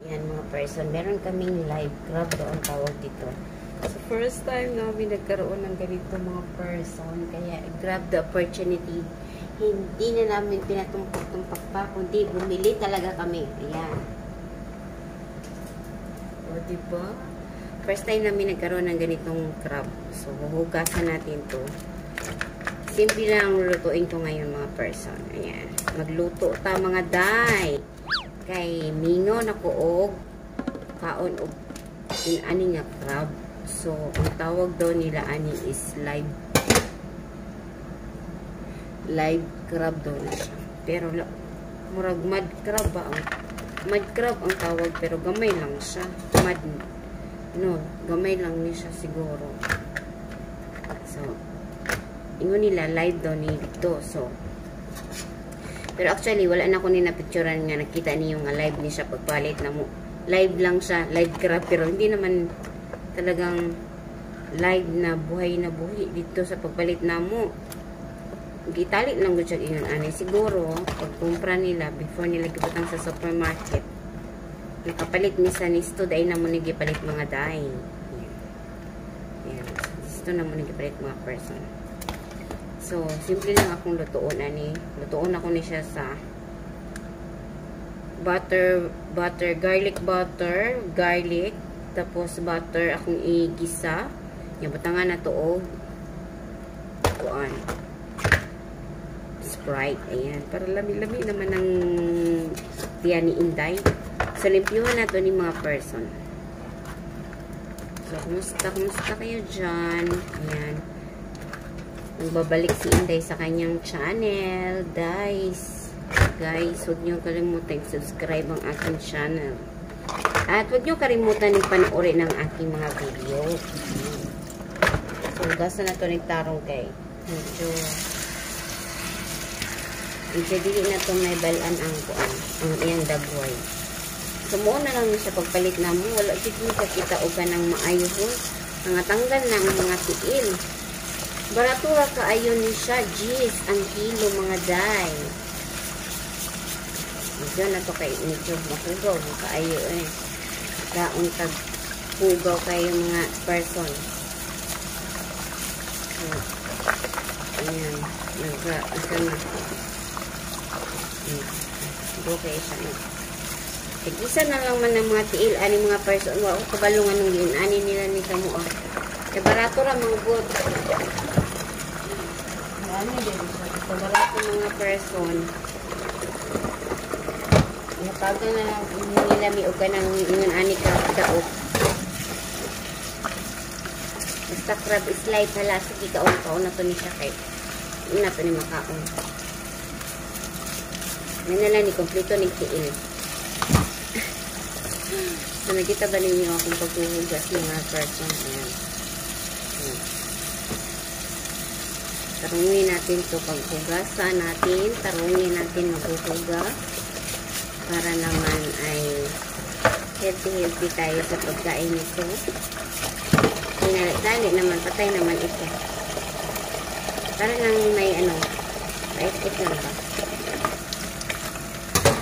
Yan mga person, meron kaming live crab doon tawag dito. So first time namin nagkaroon ng ganito mga person, kaya grab the opportunity. Hindi na namin pinatumpak-tumpak pa, kundi bumili talaga kami. Ayan. O diba? First time namin nagkaroon ng ganitong crab. So huhugasan natin to. Simple lang lulutuin ko ngayon mga person. Ayan. Magluto ta mga day. Kay mingo na kuog kaon og ani nga crab. So ang tawag daw nila ani is live crab daw na siya. Pero murag mud crab ba mud crab ang tawag, pero gamay lang siya. Gamay lang ni siya siguro. So ingon nila live daw ni dito. So pero actually, wala na ko ni na-picturean nga nakita niyo nga live ni siya pagpalit na mo. Live lang siya, live crab. Pero hindi naman talagang live na buhay dito sa pagpalit na mo. Gitalit lang ko siya ingon ani. Siguro, pagkumpra nila, before nila gibutang sa supermarket, nakapalit ni sa nisto, dahil na mo nagipalit mga dahi. Yan. Nisto na mo nagipalit mga person. So, simple lang akong lutuon ani. Lutuon ako ni siya sa butter, garlic butter, tapos butter akong igisa. Yung butangan na tuog. Kuan. Sprite. Ayan. Para lami-lami naman ng tiyan ni Inday. So, limpyuhan na to ni mga person. So, kumusta kayo dyan? Ayan. Magbabalik si Inday sa kanyang channel. Guys, huwag niyo kalimutan subscribe ang aking channel. At huwag niyo kalimutan panoorin ng aking mga video. So, gasa na ito nagtarong kay. Medyo dili na ito may balaan ang iyang dagway. So, muna lang siya pagpalit na mo. Wala dito kita o ka ng maayos. Nangatanggal na ang mga tiil. Baratura kaayon ni siya, jeez, ang kilo mga day. Medyo na to kay medyo makugaw, kaayo eh. Daon tag kugaw kayo mga person. So, ayan, isa na. Okay, isa na. Isa na lang man ng mga tiil, ani mga person, kabalungan ng yun, ani nila ni kamo. Kaya baratura mga good. Ano din sa barato mga person, napagal na lang nilami o ka ng ingon ani ka daog. Basta crab is life, hala, sige kaon na to ni siya kay na to ni makaon. Yan na lang ni kompleto ni tiil. So nakita ba ninyo akong paghuhugas mga person? Ayan. Tarungin natin ito paghugasan natin. Tarungin natin maghuhugas para naman ay healthy tayo sa pagkain nito. Dali naman, patay naman ito. Para lang may pait-it lang ba?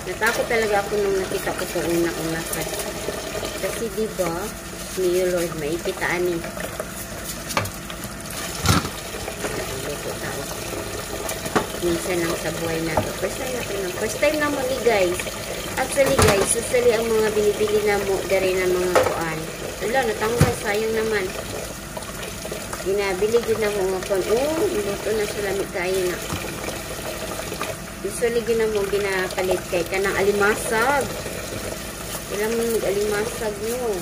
Natakot talaga ako nung nakita ko ito una-una kasi diba ni Lord maikitaan eh. Minsan lang sa buhay na to. First time na mo ni guys. Actually guys, susali ang mga binibili na mo dari na mga kuan. Wala, natanggal, sayang naman. Ginabili din na mga kuan. Oh, luto na sila kayo na. Usually gina mo ginapalit kay kanang alimasag. Kailan mo mag-alimasag mo.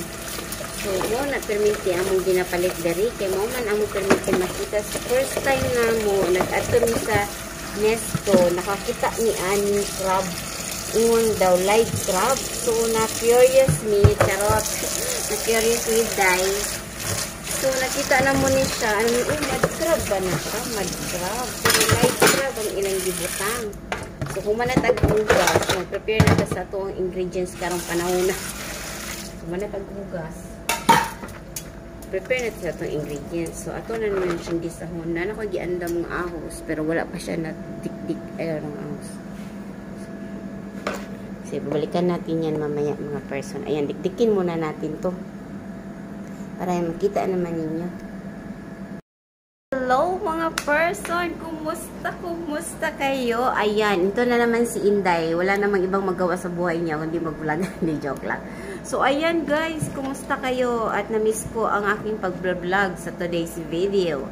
So, mo na permiti among ginapalit dari kay mo man among permiti makita sa first time na mo nag-ato mi sa Nesto, nakakita ni Ani crab. Ingon daw live crab. So, na-curious me, charot. Na-curious me, day. So, nakita na mo ni siya. Mad crab ba na siya? Mad crab. So, live crab ang ilang gibutang. So, kung manatag-hugas, mag-prepare na sa ito ang ingredients karong panahon na. Kung manatag-hugas, prepare natin sa itong ingredients. So, ato na naman siyang gisahon. Na nakagianda mong ahos, pero wala pa siya na dik-dik. Ayun ang ahos. So, babalikan natin yan mamaya mga person. Ayan, dikdikin muna natin to. Para makita naman ninyo. Hello mga person! Kumusta kayo? Ayan, ito na naman si Inday. Wala namang ibang magawa sa buhay niya kundi mag-vlog. Hindi, joke lang. So, ayan guys, kumusta kayo? At na-miss ko ang aking pag-vlog sa today's video.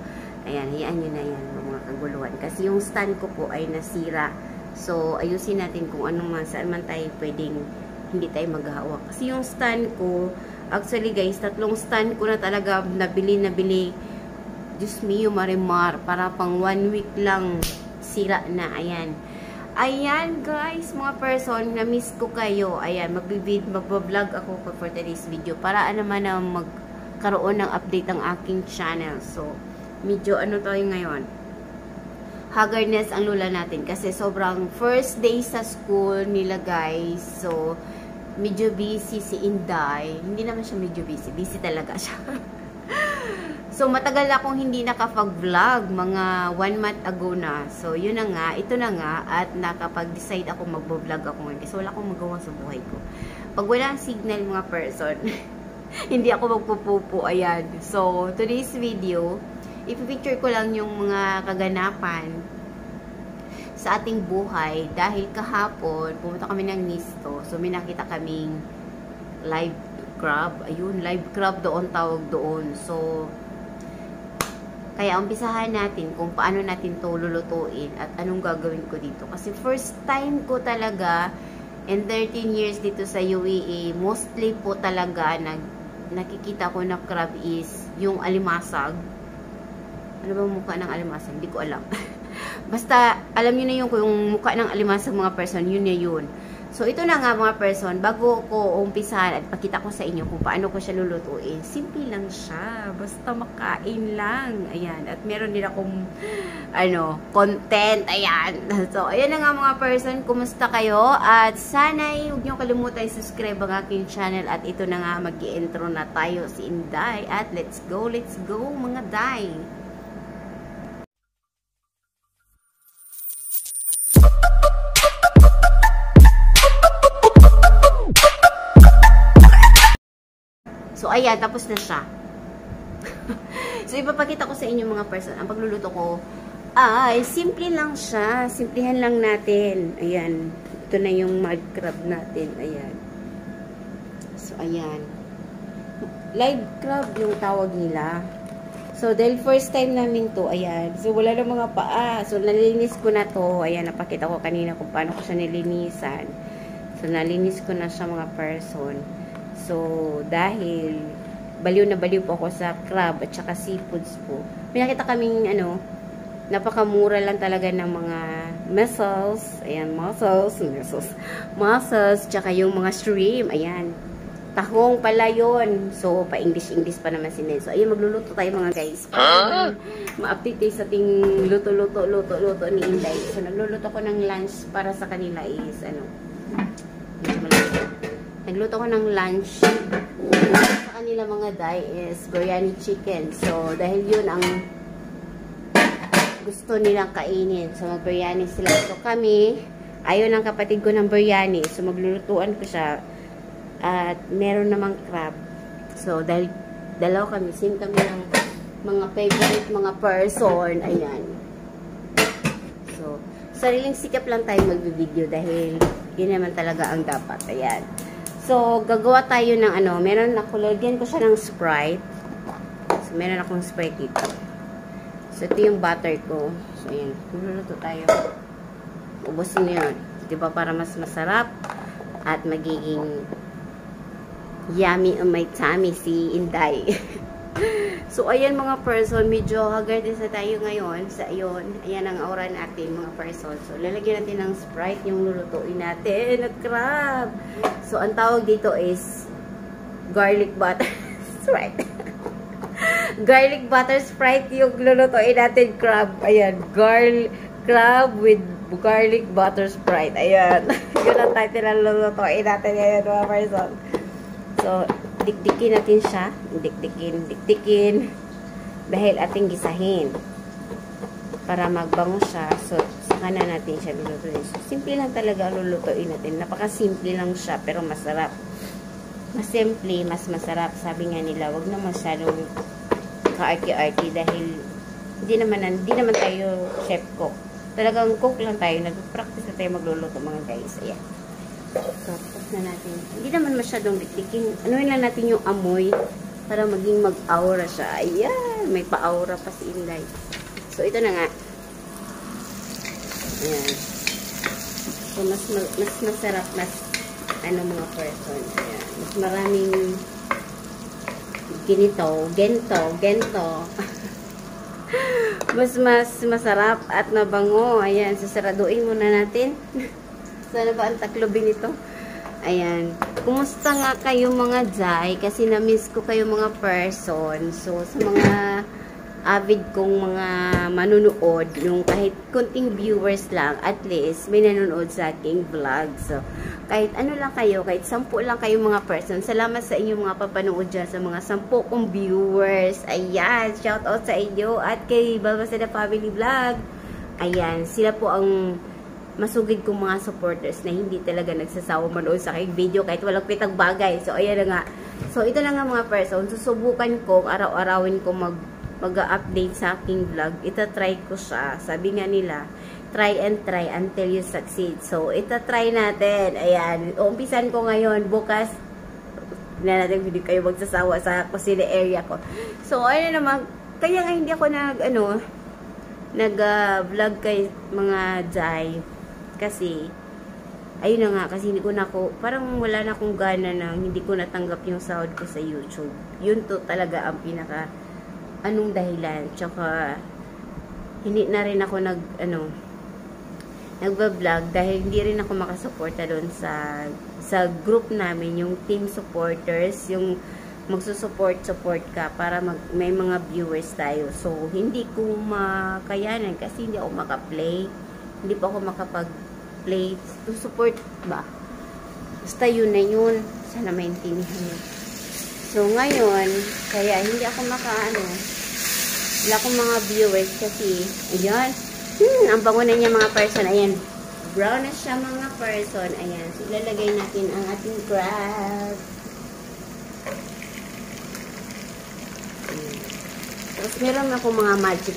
Ayan, hiyaan nyo na yan mga kaguluhan. Kasi yung stand ko po ay nasira. So, ayusin natin kung ano man, saan man tayo pwedeng hindi tayo maghahawak. Kasi yung stand ko, actually guys, 3 stand ko na talaga nabili. Diyos mio, marimar. Para pang 1 week lang sira na. Ayan. Ayan guys, mga person, na-miss ko kayo. Ayan, mag-vlog ako for today's video. Para naman na magkaroon ng update ang aking channel. So, medyo ano tayo ngayon? Haggardness ang lula natin. Kasi sobrang first day sa school nila guys. So, medyo busy si Inday. Hindi naman siya medyo busy. Busy talaga siya. So, matagal akong hindi nakapag-vlog. Mga 1 month ago na. So, yun na nga. Ito na nga. At nakapag-decide ako mag-vlog ako ngayon. Kasi wala akong magawa sa buhay ko. Pag wala ang signal mga person, hindi ako magpupupo. Ayan. So, today's video, ipipicture ko lang yung mga kaganapan sa ating buhay. Dahil kahapon, pumunta kami ng Nisto. So, may nakita kaming live crab. Ayun, live crab doon tawag doon. So, kaya umpisahan natin kung paano natin to lulutuin at anong gagawin ko dito. Kasi first time ko talaga in 13 years dito sa UAE, mostly po talaga nakikita ko na crab is yung alimasag. Ano ba mukha ng alimasag? Hindi ko alam. Basta, alam nyo na yung mukha ng alimasag mga person, yun na yun. So, ito na nga mga person, bago ko umpisahan at pakita ko sa inyo kung paano ko siya lulutuin. Simple lang siya. Basta makain lang. Ayan. At meron din akong, content. Ayan. So, ayan na nga mga person. Kumusta kayo? At sana'y huwag niyo kalimutan subscribe ang aking channel. At ito na nga, mag-i-intro na tayo si Inday. At let's go mga day. So, ayan, tapos na siya. So, ipapakita ko sa inyo mga person. Ang pagluluto ko, ay, simple lang siya. Simplihan lang natin. Ayan. Ito na yung mud crab natin. Ayan. So, ayan. Live crab yung tawag nila. So, dahil first time namin to, ayan. So, wala na mga paa. So, nalinis ko na to. Ayan, napakita ko kanina kung paano ko siya nilinisan. So, nalinis ko na siya mga person. So, dahil baliw na baliw po ako sa crab at saka seafoods po. May nakita kaming napakamura lang talaga ng mga mussels. Ayan, mussels, tsaka yung mga shrimp. Ayan, tahong pala yun. So, pa-English pa naman sila. So, ayan, magluluto tayo mga guys. Ma-update tayo sa ating luto ni Inday. So, nagluluto ko ng lunch para sa kanila is, nagluto ko ng lunch sa kanila mga day is biryani chicken. So, dahil yun ang gusto nilang kainin. So, mag-biryani sila. So, kami, ayaw ng kapatid ko ng biryani. So, maglulutuan ko siya. At meron namang crab. So, dahil dalaw kami, same kami ng mga favorite mga person. Ayan. So, sariling sikap lang tayo mag-video dahil yun naman talaga ang dapat. Ayan. So, gagawa tayo ng meron ako, lagyan ko siya ng Sprite. So, meron akong Sprite dito. So, ito yung butter ko. So, ayan. Luluto tayo. Ubusin nyo yun. Diba, para mas masarap at magiging yummy on my tummy si Inday. So, ayan mga person, medyo haggardness na tayo ngayon. Sa ayon, ayan ang aura natin mga person. So, lalagyan natin ng Sprite yung lulutuin natin at crab. So, ang tawag dito is garlic butter Sprite. Garlic butter Sprite yung lulutuin natin crab. Ayan, crab with garlic butter Sprite. Ayan. Yun ang title na lulutuin natin ngayon mga person. So, dikdikin natin siya. Dikdikin. Dahil ating gisahin. Para magbango siya. So, saka na natin siya lulutuin. So, simple lang talaga ang lulutuin natin. Napaka-simple lang siya, pero masarap. Mas simple, mas masarap. Sabi nga nila, wag na masyadong ka-arty-arty dahil hindi naman tayo chef cook. Talagang cook lang tayo. Nag-practice na tayo magluluto mga guys. Ayan. So, tapos na natin. Hindi naman masyadong dikdikin. Anuin lang natin yung amoy para maging mag-aura siya. Ayan. May pa-aura pa si Inday. So, ito na nga. Ayan. So, mas masarap, mas mga person. Ayan. Mas maraming gento. mas masarap at mabango. Ayan. Susaraduin muna natin. Sana ba ang taklobin ito? Ayan. Kumusta nga kayo mga Jai? Kasi na-miss ko kayo mga person. So, sa mga avid kong mga manunood, yung kahit kunting viewers lang, at least may nanonood sa aking vlog. So, kahit ano lang kayo, kahit 10 lang kayo mga person, salamat sa inyong mga papanood dyan, sa mga 10 kong viewers. Ayan, shout out sa inyo at kay Balbasada Family Vlog. Ayan, sila po ang masugid kong mga supporters na hindi talaga nagsasawa manood sa aking video kahit walang pitang bagay. So, ayan na nga. So, ito na nga mga person, susubukan ko, araw-arawin ko mag-update sa aking vlog. Ita-try ko siya. Sabi nga nila, try and try until you succeed. So, ita-try natin. Ayan. Umpisan ko ngayon. Bukas, hindi na natin hindi kayo magsasawa sa kusina area ko. So, ayun naman. Kaya nga hindi ako nag-vlog kay mga Jai. Kasi, ayun na nga. Kasi hindi ko parang wala na akong gana na hindi ko natanggap yung sahod ko sa YouTube. Yun to talaga ang anong dahilan. Tsaka, hindi na rin ako nagba-vlog dahil hindi rin ako makasuporta doon sa group namin, yung team supporters, yung magsusupport ka para may mga viewers tayo. So, hindi ko makayanan kasi hindi ako makaplay. Hindi pa ako makapag-play to support ba? Basta yun na yun. Sana maintindihan mo. So, ngayon, kaya hindi ako wala akong mga viewers kasi, ayan, ang bango na niya mga person, ayan, brown na siya mga person, ayan, so, ilalagay natin ang ating crab. Tapos, meron akong mga magic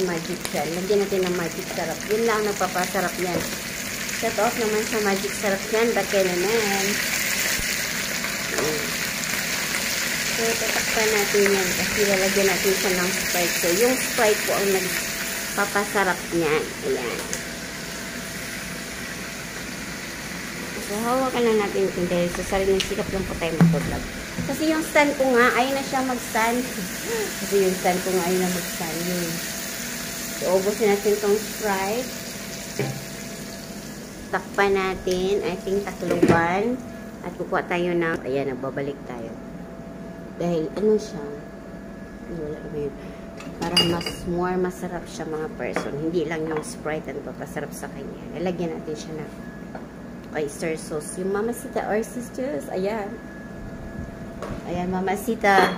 dyan, lagyan natin ng magic sarap, yun lang nagpapasarap yan. Shout out naman sa magic sarap yan, bakit naman. So, tatakpan natin yan kasi lalagyan natin siya ng Sprite. So, yung Sprite po ang nagpapasarap niyan. Ayan. So, hawakan lang natin ito dahil sa sariling sikap lang po tayo mag-vlog. Kasi yung stand ko nga, ayaw na siya mag-stand. Kasi yung stand ko nga, ayaw na mag-stand. Yun. So, ubusin natin itong Sprite. Takpan natin. I think takluban. At kukuha tayo ng, ayan, nagbabalik tayo. Dahil, ano siya, wala ba yun, parang masarap siya mga person. Hindi lang yung Sprite ang papasarap sa kanya. Lalagyan natin siya na oyster sauce. Yung Mamacita oyster sauce, ayan. Ayan, Mamacita.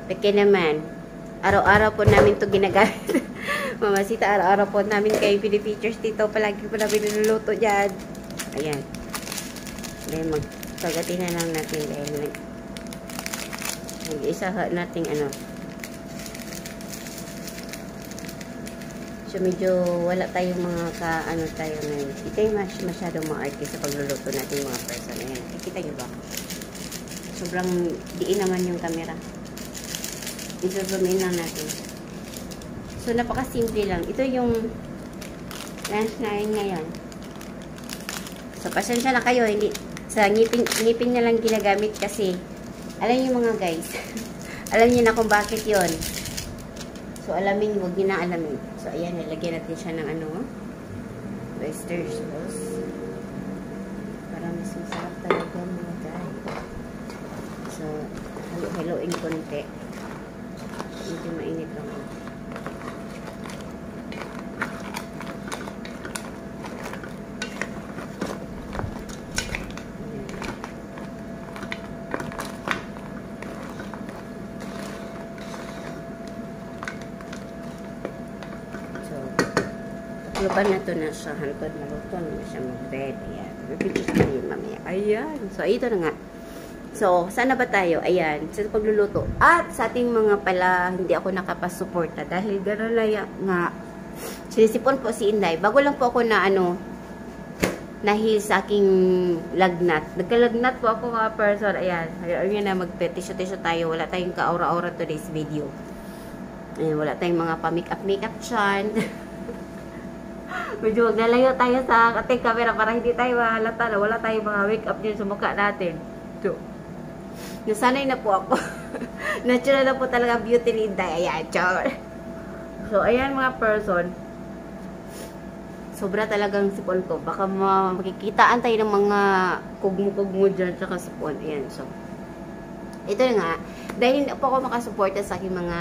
Peke naman. Araw-araw po namin ito ginagamit. Mamacita, araw-araw po namin kayo pinifeatures dito. Palagi po namin niluluto dyan. Ayan. Dahil magpagatin na lang natin dahil isa nating so medyo wala tayong mga tayo ngayon. Hindi tayo masyadong ma-arty sa pagluluto natin mga person. Ayan, kita nyo ba? Sobrang diin naman yung camera. I-zoom in lang natin. So napaka-simple lang. Ito yung lunch namin ngayon. So pasensya na kayo, hindi sa ngipin na lang ginagamit kasi alam niyo mga guys, alam niyo na kung bakit yon. So, alamin, huwag niyo na alamin. So, ayan, nilagyan natin siya ng oyster sauce. Para mas masarap talaga mga guys. So, halo-haloin konti. Medyo mainit lang. Lupan na to na siya. Hantod maluto na siya mag-bread. Ayan. Pipicture sa yun mamaya. Ayan. So, ito na nga. So, sana ba tayo? Ayan. Sa pagluluto. At sa ating mga pala, hindi ako nakapasuporta. Dahil gano'n na nga. Sinisipon po si Inday. Bago lang po ako na nahil sa aking lagnat. Nagkalagnat po ako mga person. Ayan. Ayun na, magpe-tissue-tissue tayo. Wala tayong ka-aura-aura today's video. Ayan, wala tayong mga pa-makeup-makeup dyan. Medyo maglalayo tayo sa ating camera para hindi tayo mahalata na wala tayong mga makeup dyan sa mukha natin. So, nasanay na po ako. Natural na po talaga beauty ni Inday. Ayan, char. So, ayan mga person. Sobra talagang sipon ko. Baka makikitaan tayo ng mga kugmo-kugmo dyan tsaka sipon. Ayan, so. Ito na nga. Dahil hindi po ako makasuporta sa aking mga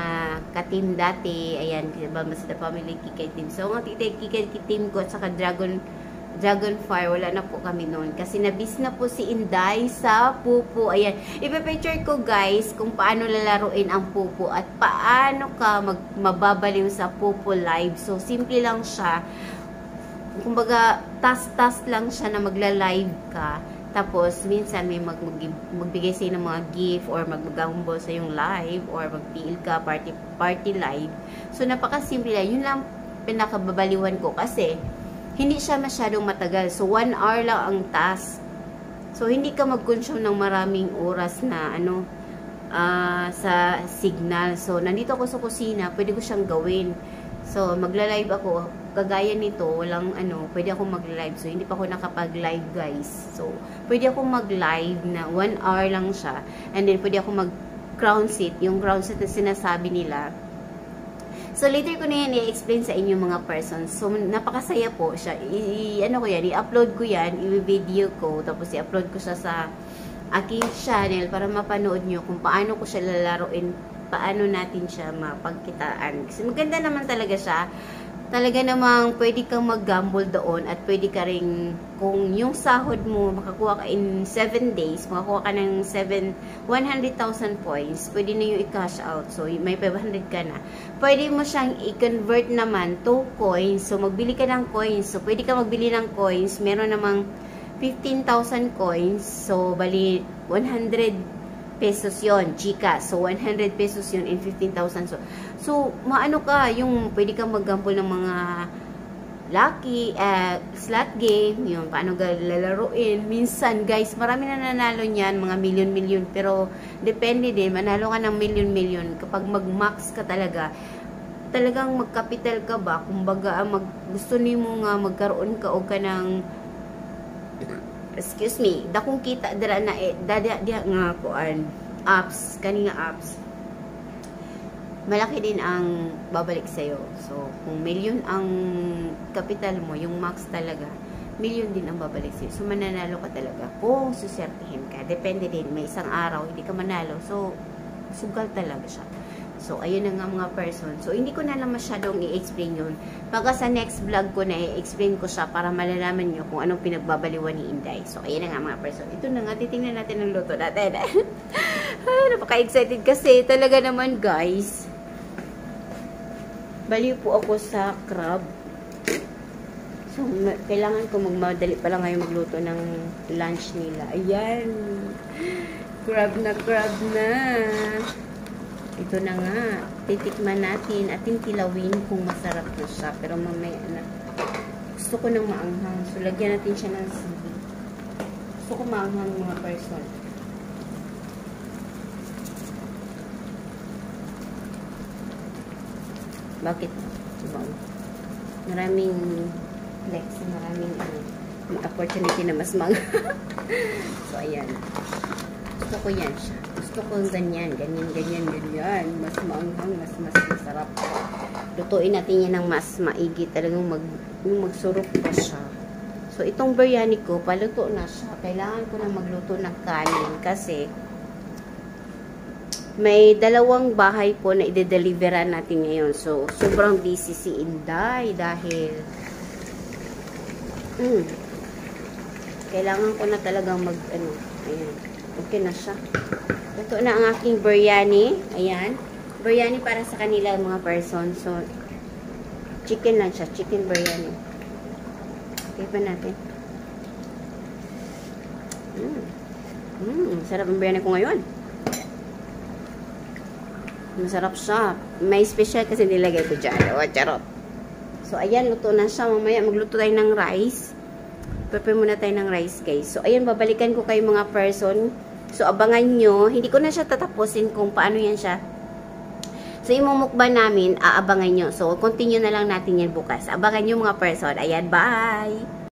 ka-team dati. Ayan, diba, mas the family Kikay team. So, mga Kikay team ko at saka Dragonfire, wala na po kami noon. Kasi nabis na po si Inday sa pupo. Ayan, ipipicture ko guys kung paano lalaruin ang pupo at paano ka mababaliw sa pupo live. So, simple lang siya. Kumbaga, task lang siya na magla-live ka. Tapos, minsan may magbigay sa'yo ng mga gift or magmagambol sa yung live or mag-PL ka, party live. So, napakasimple lang. Yun lang pinakababaliwan ko kasi hindi siya masyadong matagal. So, 1 hour lang ang task. So, hindi ka mag-consume ng maraming oras na sa signal. So, nandito ako sa kusina, pwede ko siyang gawin. So, magla-live ako. Kagaya nito, walang pwede ako mag-live. So, hindi pa ako nakapag-live, guys. So, pwede ako mag-live na 1 hour lang siya. And then, pwede ako mag-crown seat. Yung crown seat na sinasabi nila. So, later ko na yan i-explain sa inyo mga persons. So, napakasaya po siya. I-upload ko yan, i-video ko. Tapos, i-upload ko siya sa aking channel para mapanood nyo kung paano ko siya lalaroin, paano natin siya mapagkitaan. Kasi maganda naman talaga siya. Talaga namang pwede kang mag-gamble doon at pwede ka rin, kung yung sahod mo makakuha ka in 7 days, makakuha ka ng 100,000 points, pwede na yung i-cash out. So, may 500 ka na. Pwede mo siyang i-convert naman to coins. So, magbili ka ng coins. So, pwede ka magbili ng coins. Meron namang 15,000 coins. So, bali 100 pesos yon, chika. So, 100 pesos yon in 15,000. So, maano ka, yung pwede kang mag-gamble ng mga lucky, slot game, yun, paano lalaruin. Minsan, guys, marami na nanalo niyan, mga milyon-milyon, pero depende din, manalo ka ng milyon-milyon. Kapag mag-max ka talagang mag-capital ka ba, kumbaga, gusto ni mo nga magkaroon ka o ka ng excuse me, dakong kita dira na dia nga kuan apps, kaninga apps. Malaki din ang babalik sa iyo. So, kung milyon ang capital mo, yung max talaga, milyon din ang babalik sa iyo. So, mananalo ka talaga kung susertihin ka. Depende din, may isang araw hindi ka manalo. So, sugal talaga siya. So, ayun na nga mga person. So, hindi ko na lang masyadong i-explain yun. Pagka sa next vlog ko na i-explain ko siya para malalaman nyo kung anong pinagbabaliwan ni Inday. So, ayun na nga mga person. Ito na nga, titingnan natin ang luto natin. Napaka-excited kasi. Talaga naman guys. Baliw po ako sa crab. So, kailangan ko magmadali pala ngayon magluto ng lunch nila. Ayan. Crab na crab na. Ito na nga, titikman natin at tilawin kung masarap na siya. Pero mamaya na. Gusto ko ng maanghang. So, lagyan natin siya ng sili. Gusto ko maanghang mga person. Bakit? Diba? Maraming flex, maraming opportunity na mas So, ayan. Gusto ko yan siya. Gusto ko ganyan. Ganyan. Mas maanghang, mas masarap. Lutuin natin yan ng mas maigi. Talagang magsurok pa siya. So, itong biryani ko, paluto na siya. Kailangan ko na magluto ng kanin kasi may 2 bahay po na ide-deliveran natin ngayon. So, sobrang busy si Inday dahil kailangan ko na talagang ayan. Okay na siya. Ito na ang aking biryani. Ayan. Biryani para sa kanila mga person. So, chicken lang siya. Chicken biryani. Tipan natin. Sarap ang biryani ko ngayon. Masarap siya. May special kasi nilagay ko dyan. O, charot. So, ayan, luto na siya. Mamaya magluto tayo ng rice. Prepare muna tayo ng rice, guys. So, ayan, babalikan ko kayo mga person. So, abangan nyo. Hindi ko na siya tatapusin kung paano yan siya. So, yung mumukbang namin, aabangan nyo. So, continue na lang natin yan bukas. Abangan nyo mga person. Ayan, bye!